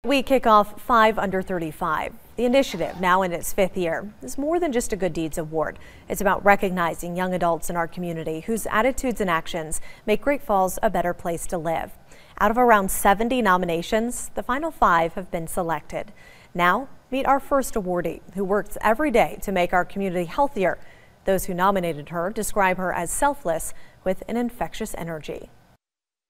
We kick off 5 Under 35. The initiative, now in its 5th year, is more than just a Good Deeds Award. It's about recognizing young adults in our community whose attitudes and actions make Great Falls a better place to live. Out of around 70 nominations, the final 5 have been selected. Now, meet our first awardee, who works every day to make our community healthier. Those who nominated her describe her as selfless with an infectious energy.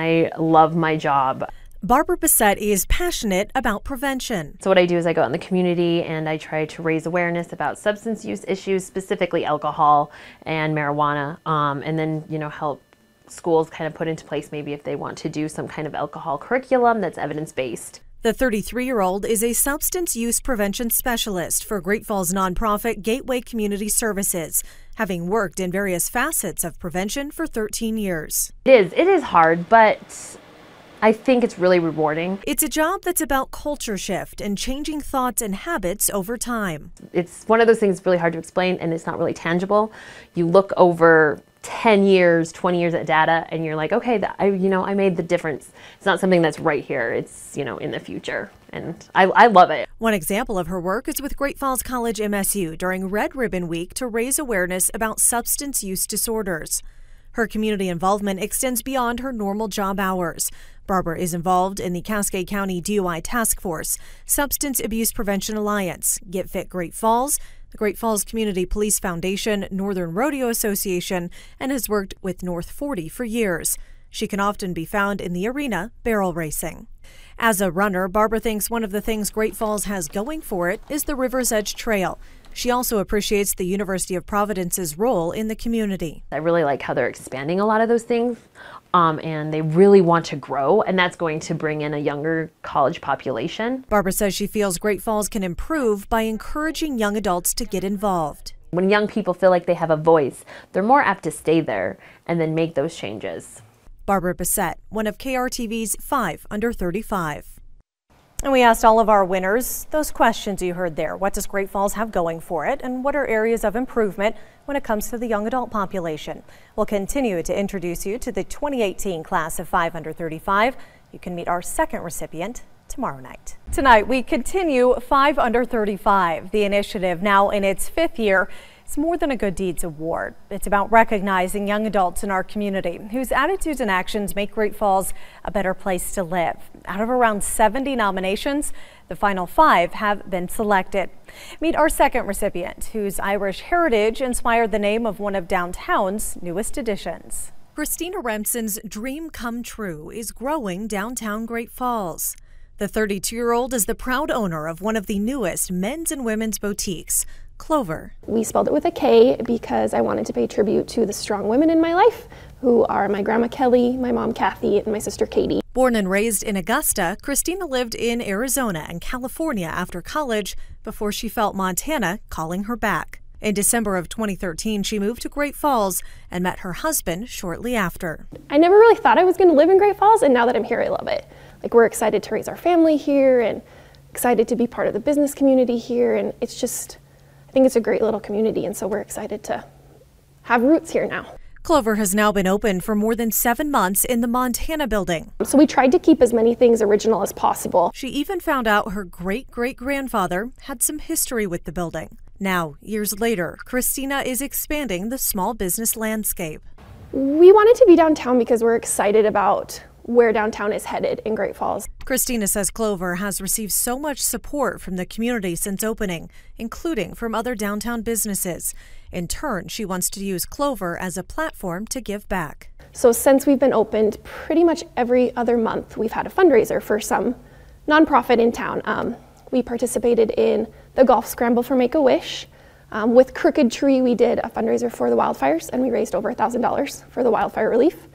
I love my job. Barbara Bissett is passionate about prevention. So what I do is I go out in the community and I try to raise awareness about substance use issues, specifically alcohol and marijuana, and then, help schools kind of put into place maybe if they want to do some kind of alcohol curriculum that's evidence-based. The 33-year-old is a substance use prevention specialist for Great Falls nonprofit Gateway Community Services, having worked in various facets of prevention for 13 years. It is hard, but I think it's really rewarding. It's a job that's about culture shift and changing thoughts and habits over time. It's one of those things really hard to explain, and it's not really tangible. You look over 10 years, 20 years at data, and you're like, okay, I made the difference. It's not something that's right here. It's, in the future. And I love it. One example of her work is with Great Falls College MSU during Red Ribbon Week to raise awareness about substance use disorders. Her community involvement extends beyond her normal job hours. Barbara is involved in the Cascade County DUI Task Force, Substance Abuse Prevention Alliance, Get Fit Great Falls, the Great Falls Community Police Foundation, Northern Rodeo Association, and has worked with North 40 for years. She can often be found in the arena barrel racing. As a runner, Barbara thinks one of the things Great Falls has going for it is the River's Edge Trail. She also appreciates the University of Providence's role in the community. I really like how they're expanding a lot of those things, and they really want to grow, and that's going to bring in a younger college population. Barbara says she feels Great Falls can improve by encouraging young adults to get involved. When young people feel like they have a voice, they're more apt to stay there and then make those changes. Barbara Bissett, one of KRTV's 5 Under 35. And we asked all of our winners those questions you heard there. What does Great Falls have going for it? And what are areas of improvement when it comes to the young adult population? We'll continue to introduce you to the 2018 class of 5 Under 35. You can meet our second recipient tomorrow night. Tonight, we continue 5 Under 35. The initiative, now in its 5th year, it's more than a Good Deeds Award. It's about recognizing young adults in our community whose attitudes and actions make Great Falls a better place to live. Out of around 70 nominations, the final 5 have been selected. Meet our second recipient, whose Irish heritage inspired the name of one of downtown's newest additions. Christina Remsen's dream come true is growing downtown Great Falls. The 32-year-old is the proud owner of one of the newest men's and women's boutiques, Clover. We spelled it with a K because I wanted to pay tribute to the strong women in my life, who are my grandma Kelly, my mom Kathy, and my sister Katie. Born and raised in Augusta, Christina lived in Arizona and California after college before she felt Montana calling her back. In December of 2013, she moved to Great Falls and met her husband shortly after. I never really thought I was going to live in Great Falls, and now that I'm here, I love it. We're excited to raise our family here and excited to be part of the business community here, and I think it's a great little community, and so we're excited to have roots here now. Clover has now been open for more than 7 months in the Montana building. So we tried to keep as many things original as possible. She even found out her great-great-grandfather had some history with the building. Now, years later, Christina is expanding the small business landscape. We wanted to be downtown because we're excited about where downtown is headed in Great Falls. Christina says Clover has received so much support from the community since opening, including from other downtown businesses. In turn, she wants to use Clover as a platform to give back. So since we've been opened, pretty much every other month we've had a fundraiser for some nonprofit in town. We participated in the Golf Scramble for Make-A-Wish. With Crooked Tree, we did a fundraiser for the wildfires, and we raised over $1,000 for the wildfire relief.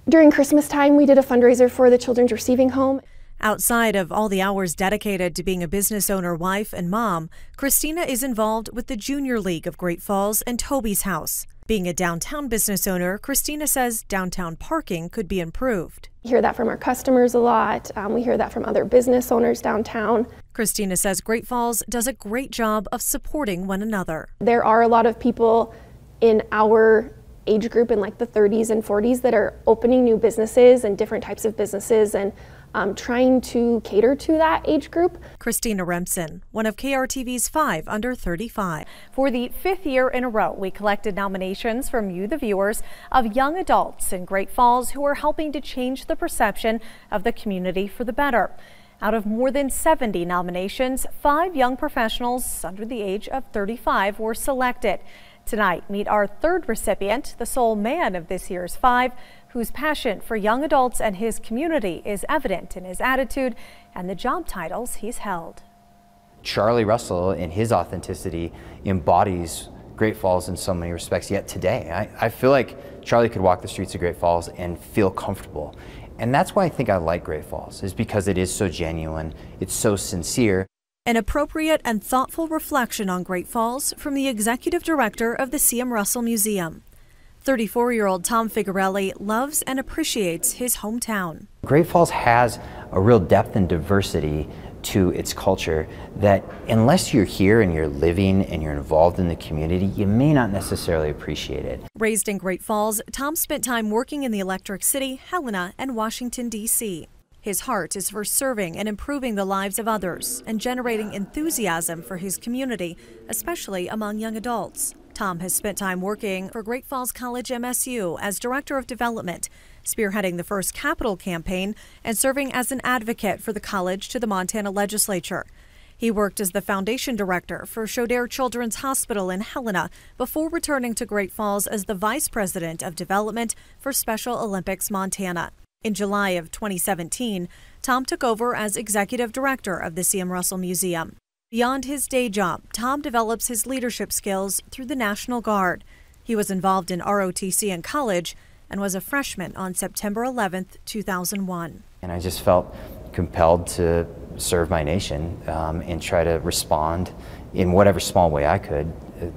During Christmas time, we did a fundraiser for the Children's Receiving Home. Outside of all the hours dedicated to being a business owner, wife, and mom, Christina is involved with the Junior League of Great Falls and Toby's House. Being a downtown business owner, Christina says downtown parking could be improved. We hear that from our customers a lot. We hear that from other business owners downtown. Christina says Great Falls does a great job of supporting one another. There are a lot of people in our age group in like the 30s and 40s that are opening new businesses and different types of businesses, and trying to cater to that age group. Christina Remsen, one of KRTV's 5 under 35. For the 5th year in a row, we collected nominations from you, the viewers, of young adults in Great Falls who are helping to change the perception of the community for the better. Out of more than 70 nominations, 5 young professionals under the age of 35 were selected. Tonight, meet our 3rd recipient, the sole man of this year's 5, whose passion for young adults and his community is evident in his attitude and the job titles he's held. Charlie Russell, in his authenticity, embodies Great Falls in so many respects. Yet today, I feel like Charlie could walk the streets of Great Falls and feel comfortable. And that's why I think I like Great Falls, is because it is so genuine, it's so sincere. An appropriate and thoughtful reflection on Great Falls from the executive director of the C.M. Russell Museum. 34-year-old Tom Figarelli loves and appreciates his hometown. Great Falls has a real depth and diversity to its culture that unless you're here and you're living and you're involved in the community, you may not necessarily appreciate it. Raised in Great Falls, Tom spent time working in the Electric City, Helena, and Washington, D.C. His heart is for serving and improving the lives of others and generating enthusiasm for his community, especially among young adults. Tom has spent time working for Great Falls College MSU as Director of Development, spearheading the first capital campaign and serving as an advocate for the college to the Montana legislature. He worked as the Foundation Director for Chaudere Children's Hospital in Helena before returning to Great Falls as the Vice President of Development for Special Olympics Montana. In July of 2017, Tom took over as Executive Director of the C.M. Russell Museum. Beyond his day job, Tom develops his leadership skills through the National Guard. He was involved in ROTC in college and was a freshman on September 11, 2001. And I just felt compelled to serve my nation and try to respond in whatever small way I could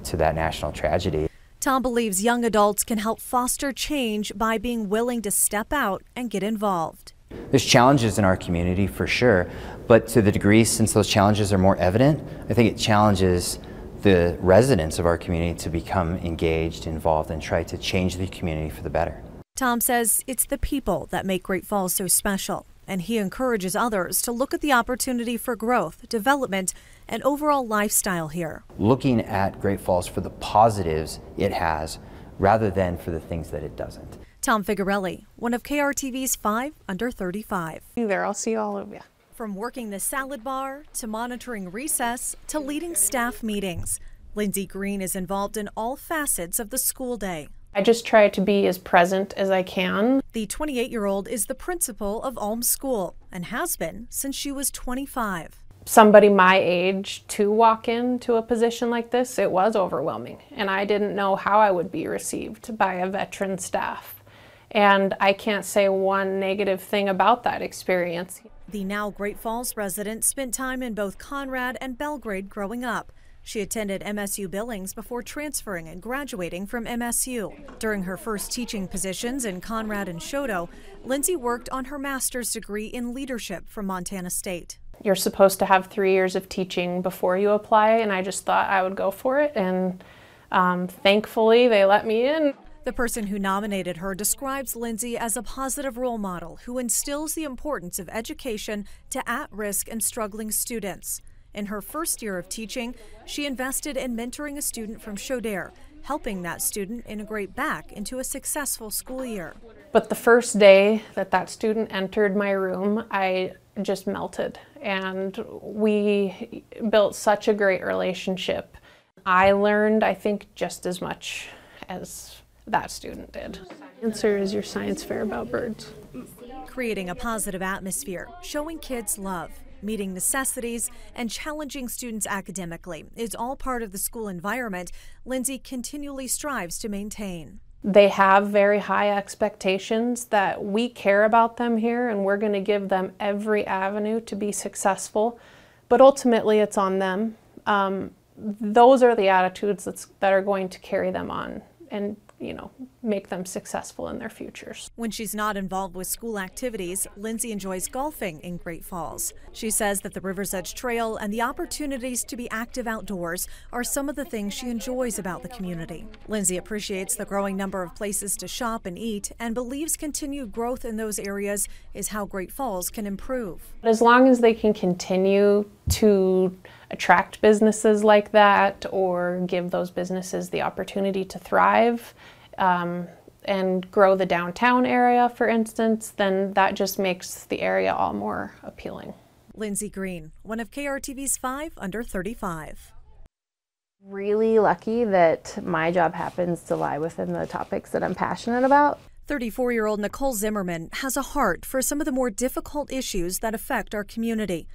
to that national tragedy. Tom believes young adults can help foster change by being willing to step out and get involved. There's challenges in our community for sure, but to the degree since those challenges are more evident, I think it challenges the residents of our community to become engaged, involved, and try to change the community for the better. Tom says it's the people that make Great Falls so special, and he encourages others to look at the opportunity for growth, development, and overall lifestyle here. Looking at Great Falls for the positives it has rather than for the things that it doesn't. Tom Figarelli, one of KRTV's 5 under 35. There, I'll see all of you. From working the salad bar to monitoring recess to leading staff meetings, Lindsay Green is involved in all facets of the school day. I just try to be as present as I can. The 28-year-old is the principal of Ulm School and has been since she was 25. Somebody my age to walk into a position like this, it was overwhelming. And I didn't know how I would be received by a veteran staff. And I can't say one negative thing about that experience. The now Great Falls resident spent time in both Conrad and Belgrade growing up. She attended MSU Billings before transferring and graduating from MSU. During her first teaching positions in Conrad and Choteau, Lindsay worked on her master's degree in leadership from Montana State. You're supposed to have 3 years of teaching before you apply, and I just thought I would go for it, and thankfully they let me in. The person who nominated her describes Lindsay as a positive role model who instills the importance of education to at-risk and struggling students. In her first year of teaching, she invested in mentoring a student from Chaudere, helping that student integrate back into a successful school year. But the first day that that student entered my room, I just melted, and we built such a great relationship. I learned, I think, just as much as that student did. Answer is your science fair about birds. Creating a positive atmosphere, showing kids love, meeting necessities, and challenging students academically is all part of the school environment Lindsay continually strives to maintain. They have very high expectations that we care about them here, and we're going to give them every avenue to be successful, but ultimately it's on them. Those are the attitudes that are going to carry them on and make them successful in their futures. When she's not involved with school activities, Lindsay enjoys golfing in Great Falls. She says that the River's Edge Trail and the opportunities to be active outdoors are some of the things she enjoys about the community. Lindsay appreciates the growing number of places to shop and eat and believes continued growth in those areas is how Great Falls can improve. As long as they can continue to attract businesses like that or give those businesses the opportunity to thrive and grow the downtown area, for instance, then that just makes the area all more appealing. Lindsay Green, one of KRTV's 5 Under 35. Really lucky that my job happens to lie within the topics that I'm passionate about. 34-year-old Nicole Zimmerman has a heart for some of the more difficult issues that affect our community.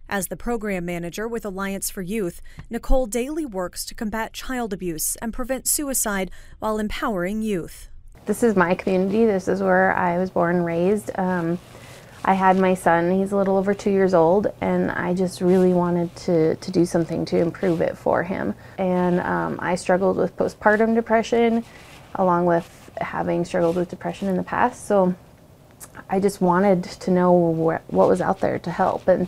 As the program manager with Alliance for Youth, Nicole daily works to combat child abuse and prevent suicide while empowering youth. This is my community. This is where I was born and raised. I had my son, he's a little over 2 years old, and I just really wanted to do something to improve it for him. And I struggled with postpartum depression, along with having struggled with depression in the past. So I just wanted to know what was out there to help. And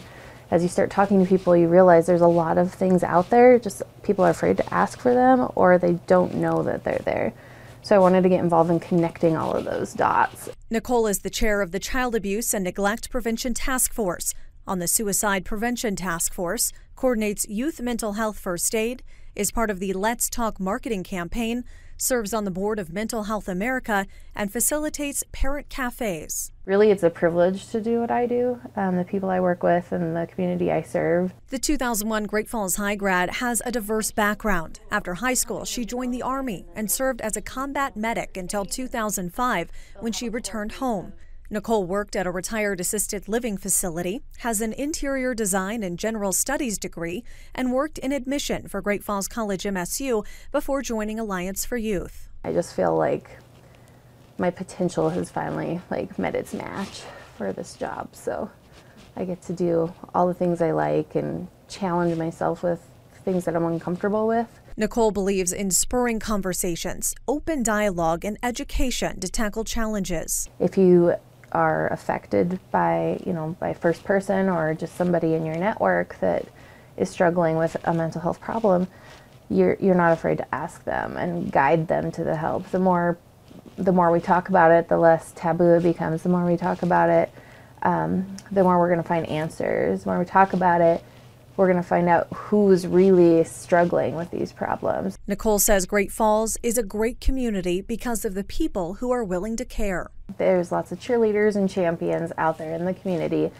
as you start talking to people, you realize there's a lot of things out there, just people are afraid to ask for them or they don't know that they're there. So I wanted to get involved in connecting all of those dots. Nicole is the chair of the Child Abuse and Neglect Prevention Task Force. On the Suicide Prevention Task Force, coordinates youth mental health first aid, is part of the Let's Talk marketing campaign, serves on the board of Mental Health America, and facilitates parent cafes. Really, it's a privilege to do what I do, the people I work with and the community I serve. The 2001 Great Falls High grad has a diverse background. After high school, she joined the Army and served as a combat medic until 2005 when she returned home. Nicole worked at a retired assisted living facility, has an interior design and general studies degree, and worked in admission for Great Falls College MSU before joining Alliance for Youth. I just feel like my potential has finally met its match for this job. So I get to do all the things I like and challenge myself with things that I'm uncomfortable with. Nicole believes in spurring conversations, open dialogue, and education to tackle challenges. If you are affected by, by first person or just somebody in your network that is struggling with a mental health problem, you're not afraid to ask them and guide them to the help. The more we talk about it, the less taboo it becomes. The more we talk about it, the more we're going to find answers. The more we talk about it, we're going to find out who's really struggling with these problems. Nicole says Great Falls is a great community because of the people who are willing to care. There's lots of cheerleaders and champions out there in the community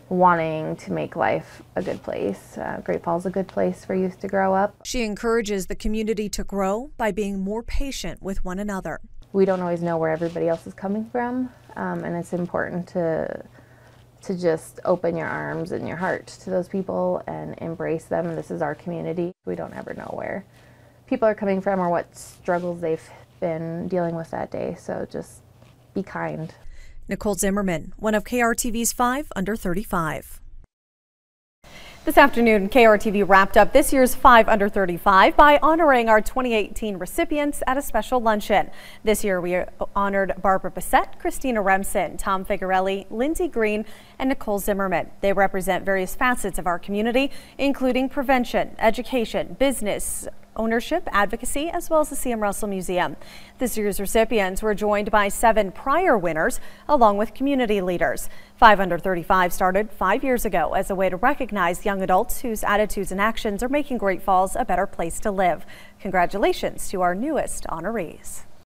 wanting to make life a good place. Great Falls is a good place for youth to grow up. She encourages the community to grow by being more patient with one another. We don't always know where everybody else is coming from, and it's important to just open your arms and your heart to those people and embrace them. This is our community. We don't ever know where people are coming from or what struggles they've been dealing with that day, so just be kind. Nicole Zimmerman, one of KRTV's 5 Under 35. This afternoon, KRTV wrapped up this year's 5 Under 35 by honoring our 2018 recipients at a special luncheon. This year, we honored Barbara Bissett, Christina Remsen, Tom Figarelli, Lindsay Green, and Nicole Zimmerman. They represent various facets of our community, including prevention, education, business, ownership, advocacy, as well as the C.M. Russell Museum. This year's recipients were joined by 7 prior winners, along with community leaders. 5 Under 35 started 5 years ago as a way to recognize young adults whose attitudes and actions are making Great Falls a better place to live. Congratulations to our newest honorees.